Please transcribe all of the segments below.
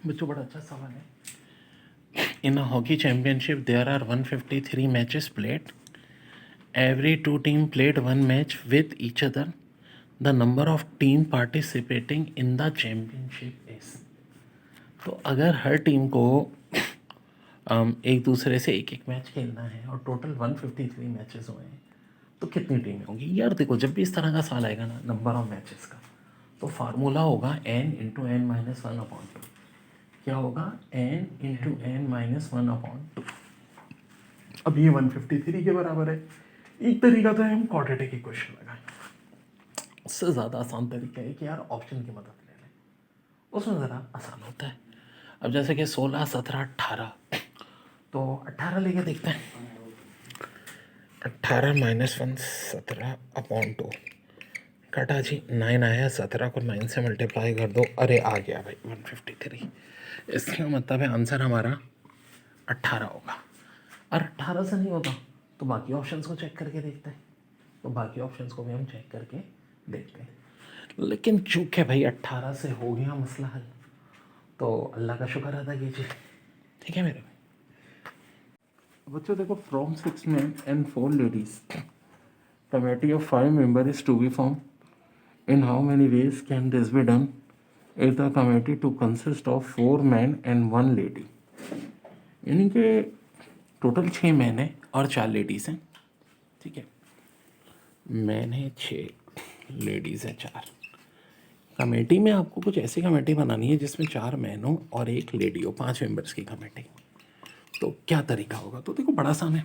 बच्चों बड़ा अच्छा सवाल है। In a hockey championship there are 153 matches played. Every two team played one match with each other. The number of team participating in the championship is. तो अगर हर team को एक दूसरे से एक एक मैच खेलना है और टोटल 153 मैचेस हुए हैं तो कितनी टीमें होंगी यार? देखो, जब भी इस तरह का सवाल आएगा ना नंबर ऑफ मैचेस का, तो फार्मूला होगा n into n minus one upon two. क्या होगा? n into n minus one upon two. अब ये 153 के बराबर है। एक तरीका तो है हम क्वाड्रेटिक इक्वेशन लगाएं। उससे ज़्यादा आसान तरीका है कि यार ऑप्शन की मदद ले लें, उसमें ज़रा आसान होता है। अब जैसे कि 16, 17, 18, तो 18 लेके देखते हैं। 18 माइनस वन 17 अपॉन टू, काटा जी 9 आया। 17 को 9 से मल्टीप्लाई कर दो, अरे आ गया भाई 153। इसका मतलब है आंसर हमारा 18 होगा। और 18 से नहीं होता तो बाकी ऑप्शंस को चेक करके देखते हैं। तो बाकी ऑप्शंस को भी हम चेक करके देखते हैं। लेकिन चूंकि भाई 18 से हो गया मसला हल, तो अल्लाह का शुक्र अदा कीजिए। ठीक है मेरे बच्चों, देखो from 6 men and 4 ladies committee of 5 members is to be formed. In how many ways can this be done? If the committee to consist of 4 men and 1 lady, यानी कि टोटल 6 मैन हैं और 4 लेडीज़ हैं। ठीक है, man है 6, ladies है 4। Committee में आपको कुछ ऐसी कमेटी बनानी है जिसमें 4 मैन हो और 1 लेडी हो, 5 मेंबर्स की कमेटी। तो क्या तरीका होगा? तो देखो बड़ा आसान है।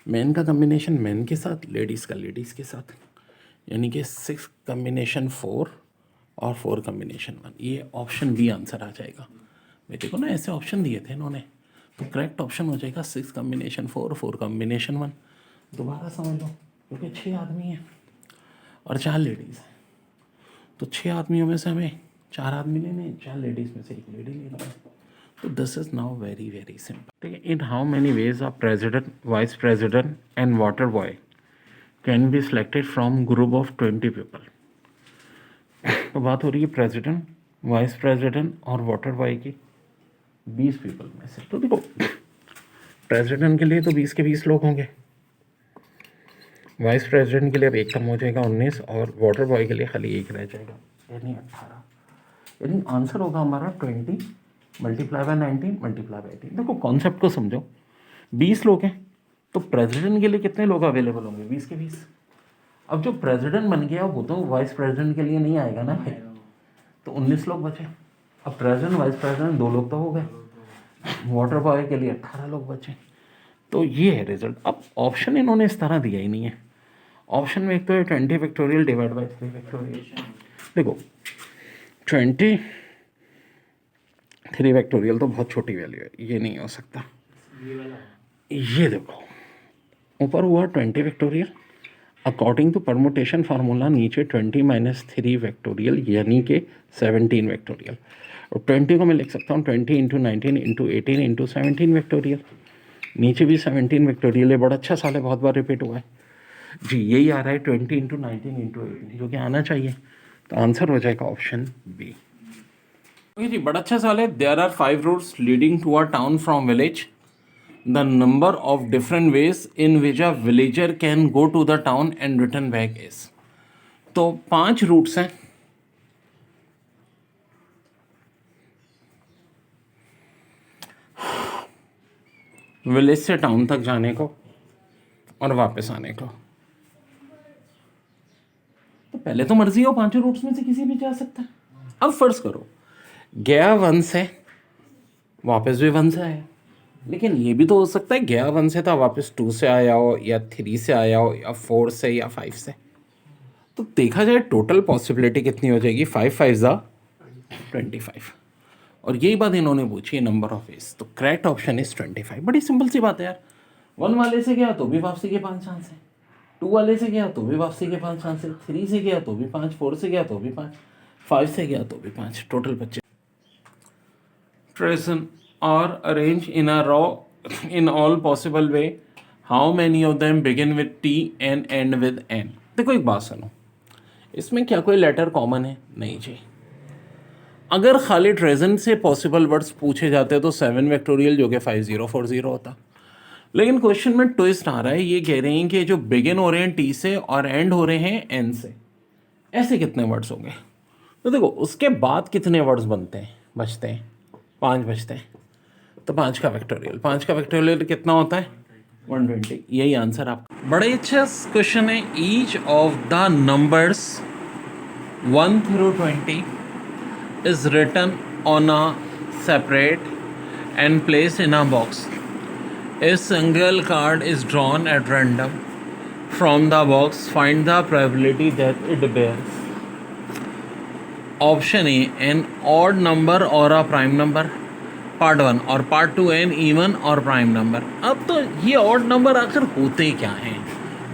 मैन का कम्बिनेशन मैन के साथ, लेडीज़ का लेडीज़ के साथ, यानी कि 6 कम्बिनेशन 4 और 4 कम्बिनेशन 1। ये ऑप्शन बी आंसर आ जाएगा। मैं देखो ना, ऐसे ऑप्शन दिए थे इन्होंने, तो करेक्ट ऑप्शन हो जाएगा 6 कम्बिनेशन 4, 4 कम्बिनेशन 1। दोबारा समझ लो, क्योंकि 6 आदमी हैं और 4 लेडीज़ हैं, तो 6 आदमियों में से हमें 4 आदमी लेने हैं, 4 लेडीज़ में से 1 लेडी लेनी है। तो this is now very very simple. ठीक है, in how many ways of president, vice president and water boy can be selected from group of 20 people. तो बात हो रही है प्रेसिडेंट, वाइस प्रेसिडेंट और वाटर बॉय की 20 पीपल में से। तो देखो, प्रेसिडेंट के लिए तो 20 के 20 लोग होंगे, वाइस प्रेसिडेंट के लिए अब एक कम हो जाएगा 19, और वाटर बॉय के लिए खाली एक रह जाएगा, यानी 18। यानी आंसर होगा हमारा 20 मल्टीप्लाई बाय 19 मल्टीप्लाई बाय 18। देखो कॉन्सेप्ट को समझो, 20 लोग हैं तो प्रेसिडेंट के लिए कितने लोग अवेलेबल होंगे? 20 के 20। अब जो प्रेसिडेंट बन गया वो तो वाइस प्रेसिडेंट के लिए नहीं आएगा ना भाई, तो 19 लोग बचे। अब प्रेसिडेंट वाइस प्रेसिडेंट 2 लोग तो हो गए, वाटर बॉय के लिए 18 लोग बचे। तो ये है रिजल्ट। अब ऑप्शन इन्होंने इस तरह दिया ही नहीं है। ऑप्शन में एक तो है 20 फैक्टोरियल डिवाइड बाई 3 फैक्टोरियल। देखो 23 फैक्टोरियल तो बहुत छोटी वैल्यू है, ये नहीं हो सकता। ये देखो ऊपर हुआ 20 factorial, according to permutation formula नीचे 20 माइनस 3 फैक्टोरियल यानी कि 17 फैक्टोरियल। और 20 को मैं लिख सकता हूँ 20 इंटू 19 इंटू 18 इंटू 17 फैक्टोरियल। नीचे भी 17 फैक्टोरियल है, बड़ा अच्छा साल है, बहुत बार रिपीट हुआ है जी। यही आ रहा है 20 इंटू 19 इंटू 18, जो कि आना चाहिए। तो आंसर हो जाएगा ऑप्शन बी। जी बड़ा अच्छा सवाल है। There are 5 routes leading to a town from village. The number of different ways in which a villager can go to the town and return back is. तो 5 रूट्स हैं। Village से town तक जाने को और वापस आने को। तो पहले तो मर्जी हो, 5 रूट्स में से किसी भी जा सकता है। अब फर्ज करो गया 1 से, वापस भी 1 से आया, लेकिन ये भी तो हो सकता है गया 1 से था, वापस 2 से आया हो, या 3 से आया हो, या 4 से, या 5 से। तो देखा जाए टोटल पॉसिबिलिटी कितनी हो जाएगी? 5 5 ज़ा 25। और यही बात इन्होंने पूछी है नंबर ऑफ वेज। तो करेक्ट ऑप्शन इज 25। बड़ी सिंपल सी बात है यार। 1 वाले से गया तो भी वापसी के 5 चांस है, 2 वाले से गया तो भी वापसी के 5 चांस है, 3 से गया तो भी 5, 4 से गया तो भी 5, 5 से गया तो भी 5, total 25। Present or arranged in a row in all possible way. How many of them begin with T and end with N? देखो एक बात सुनो, इसमें क्या कोई लेटर कॉमन है? नहीं जी। अगर खाली ट्रेजन से पॉसिबल वर्ड्स पूछे जाते तो 7 फैक्टोरियल जो कि 5040 होता। लेकिन क्वेश्चन में ट्विस्ट आ रहा है, ये कह रहे हैं कि जो बिगिन हो रहे हैं टी से और एंड हो रहे हैं एन से, ऐसे कितने वर्ड्स होंगे। तो देखो उसके बाद कितने वर्ड्स बनते हैं, बचते हैं 5 बचते हैं, तो 5 का फैक्टोरियल कितना होता है 120। यही आंसर आपका। बड़ा ही अच्छा क्वेश्चन है। Each of the numbers 1 through 20 is written on a separate and placed in a box. A single card is drawn at random from the box. Find the probability that it bears. Option A, an odd number or a prime number. Part 1 और part 2 N even और prime number. अब तो ये odd number आखिर होते क्या हैं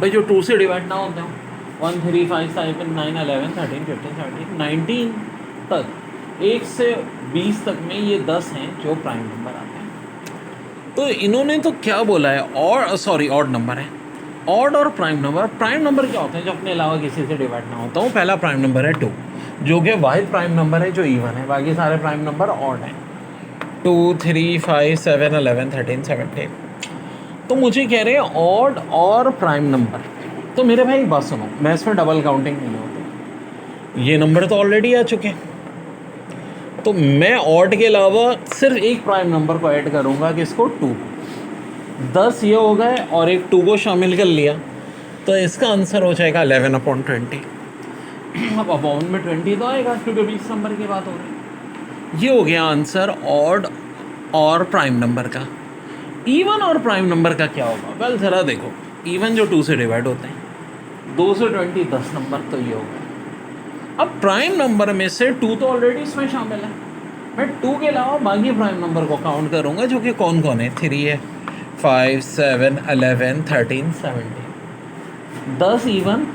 भाई, जो 2 से डिवाइड ना होते हो। 1 3 5 7 9 11 13 15 17 19 तक, 1 से 20 तक में ये 10 हैं जो प्राइम नंबर आते हैं। तो इन्होंने तो क्या बोला है, और सॉरी ऑड नंबर है। ऑड और प्राइम नंबर क्या होते हैं, जो अपने अलावा किसी से डिवाइड ना होता हूँ। पहला प्राइम नंबर है 2, जो कि वाहिद प्राइम नंबर है जो इवन है, बाकी सारे प्राइम नंबर ऑड हैं। 2 3 5 7 11 13 17। तो मुझे कह रहे हैं ऑड और प्राइम नंबर। तो मेरे भाई बात सुनो, मैं इसमें डबल काउंटिंग नहीं होती, ये नंबर तो ऑलरेडी आ चुके हैं। तो मैं ऑड के अलावा सिर्फ एक प्राइम नंबर को ऐड करूंगा, किसको 2। 10 ये हो गए और एक 2 को शामिल कर लिया, तो इसका आंसर हो जाएगा 11/20। अब अपॉन में 20 तो आएगा क्योंकि 20 नंबर की बात हो रही है। ये हो गया आंसर ऑड और प्राइम नंबर का। इवन और प्राइम नंबर का क्या होगा, वेल ज़रा देखो, इवन जो 2 से डिवाइड होते हैं, 2 से 20 10 नंबर, तो ये होगा। अब प्राइम नंबर में से 2 तो ऑलरेडी इसमें शामिल है, मैं 2 के अलावा बाकी प्राइम नंबर को काउंट करूँगा, जो कि कौन कौन है, 3 है, 5 7 11 13 17। 10 इवन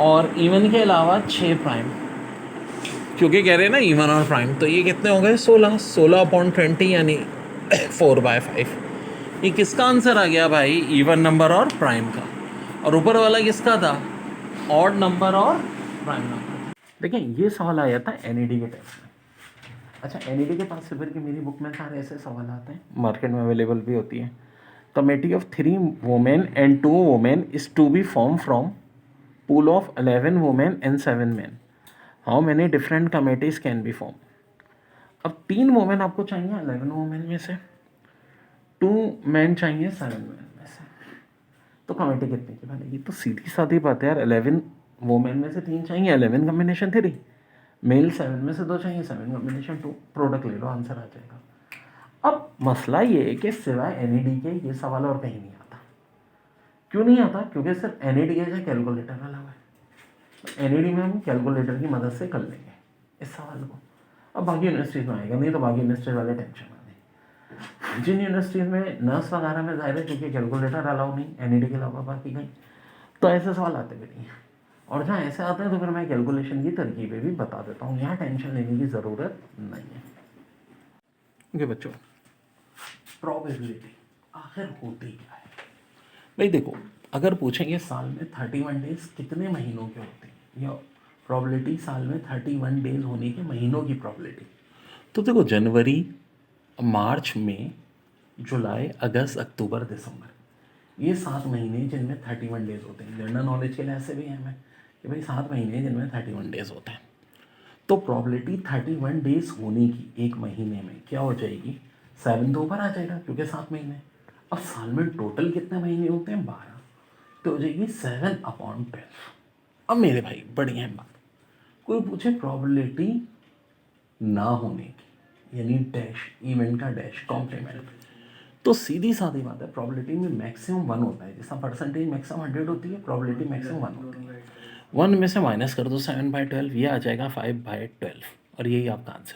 और इवन के अलावा 6 प्राइम, क्योंकि कह रहे हैं ना इवन और प्राइम। तो ये कितने हो गए 16/20 यानी 4/5। ये किसका आंसर आ गया भाई, इवन नंबर और प्राइम का। और ऊपर वाला किसका था, ऑड नंबर और प्राइम नंबर। देखिए ये सवाल आया था एनईडी के टेस्ट में। अच्छा, एनईडी के पास पेपर की मेरी बुक में सारे ऐसे सवाल आते हैं, मार्केट में अवेलेबल भी होती है। Committee of 3 women and 2 women is to be form from pool of 11 women and 7 man. How many different committees can be form. अब 3 वुमेन आपको चाहिए 11 वुमेन में से, 2 मैन चाहिए 7 मैन में से, तो कमेटी कितनी की बनेगी। तो सीधी सादी बात है यार, 11 वुमेन में से 3 चाहिए, 11 कम्बिनेशन 3, मेल 7 में से 2 चाहिए, 7 कम्बिनेशन 2, प्रोडक्ट ले लो, आंसर आ जाएगा। अब मसला ये है कि सिवाय एनईडी के ये सवाल और कहीं नहीं आता। क्यों नहीं आता, क्योंकि सिर्फ एनईडी है, कैलकुलेटर वाला हुआ है। एनईडी में हम कैलकुलेटर की मदद से कर लेंगे इस सवाल को। अब बाकी यूनिवर्सिटीज़ में आएगा नहीं, तो बाकी यूनिवर्सिटी वाले टेंशन में नहीं। जिन यूनिवर्सिटीज़ में नर्स वगैरह में ज़ाहिर है क्योंकि कैलकुलेटर अलाउ नहीं, एनईडी के अलावा बाकी कहीं, तो ऐसे सवाल आते भी नहीं हैं। और जहाँ ऐसे आते हैं तो फिर मैं कैलकुलेशन की तरकीबें भी बता देता हूँ, यहाँ टेंशन लेने की ज़रूरत नहीं है। ओके बच्चों, प्रोबेबिलिटी आखिर होती क्या है भाई। देखो, अगर पूछेंगे साल में 31 डेज कितने महीनों के होते हैं, या प्रोबेबिलिटी साल में 31 डेज होने के महीनों की प्रोबेबिलिटी, तो देखो जनवरी मार्च मई जुलाई अगस्त अक्टूबर दिसंबर, ये 7 महीने जिनमें 31 डेज होते हैं। जनरल नॉलेज के लिए ऐसे भी हैं हमें कि भाई 7 महीने जिनमें 31 डेज होते हैं। तो प्रोबेबिलिटी 31 डेज होने की एक महीने में क्या हो जाएगी, 7 तो ऊपर आ जाएगा क्योंकि 7 महीने। अब साल में टोटल कितने महीने होते हैं, 12, तो हो जाएगी 7/12। अब मेरे भाई बढ़िया है बात, कोई पूछे प्रोबेबिलिटी ना होने की, यानी डैश, इवेंट का डैश, कॉम्प्लीमेंट, तो सीधी सादी बात है, प्रोबेबिलिटी में मैक्सिमम 1 होता है। जैसा परसेंटेज मैक्सिमम 100 होती है, प्रोबेबिलिटी मैक्सिमम 1 होती है। 1 में से माइनस कर दो 7/12, ये आ जाएगा 5/12, और यही आपका आंसर।